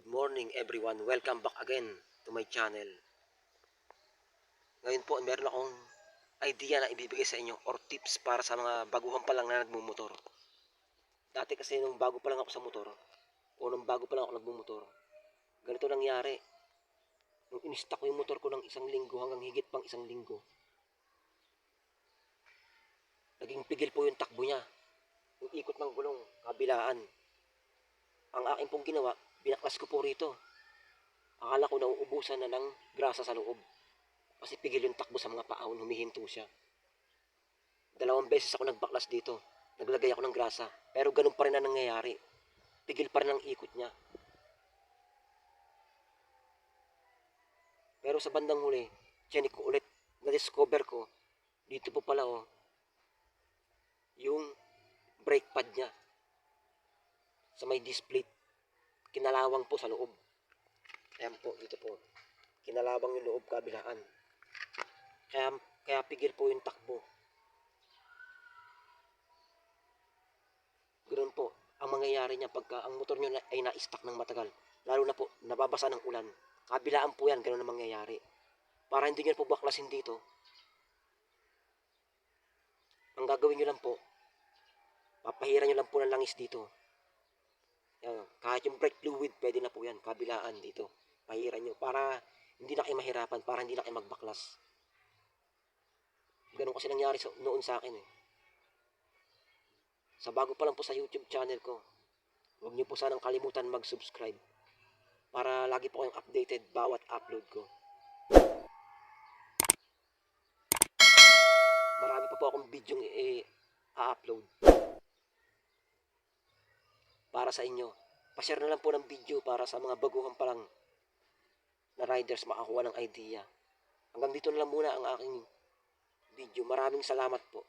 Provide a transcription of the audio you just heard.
Good morning everyone. Welcome back again to my channel. Ngayon po meron akong idea na ibibigay sa inyo or tips para sa mga baguhan pa lang na nagmumotor. Dati kasi nung bago pa lang ako sa motor o nung bago pa lang ako nagmumotor, ganito nangyari. Nung in-stock ko yung motor ko ng 1 linggo hanggang higit pang 1 linggo, naging pigil po yung takbo niya. Yung ikot ng gulong, kabilaan. Ang aking pong ginawa, binaklas ko po rito. Akala ko nauubusan na ng grasa sa loob. Kasi pigil yung takbo sa mga paahon, humihinto siya. 2 beses ako nagbaklas dito. Naglagay ako ng grasa. Pero ganun pa rin na nangyayari. Pigil pa rin ang ikot niya. Pero sa bandang huli, tiyanik ko ulit, na-discover ko, dito po pala yung brake pad niya. Sa may disc plate, kinalawang po sa loob. Ayan po, dito po. Kinalawang yung loob kabilaan. Kaya pigil po yung takbo. Ganoon po ang mangyayari niya pagka ang motor nyo ay na-stuck ng matagal. Lalo na po, nababasa ng ulan. Kabilaan po yan, ganoon ang mangyayari. Para hindi nyo po baklasin dito, ang gagawin nyo lang po, papahiran nyo lang po ng langis dito. Yan, kahit yung brake fluid, pwede na po yan, kabilaan dito. Pahiran nyo para hindi na kayo mahirapan, para hindi na kayo magbaklas. Ganun kasi nangyari noon sa akin eh. Sa bago pa lang po sa YouTube channel ko, huwag niyo po sanang kalimutan mag-subscribe para lagi po kayong updated bawat upload ko. Marami pa po akong video i-upload para sa inyo. Pa-share na lang po ng video para sa mga baguhan pa lang na riders makakuha ng idea. Hanggang dito na lang muna ang aking video. Maraming salamat po.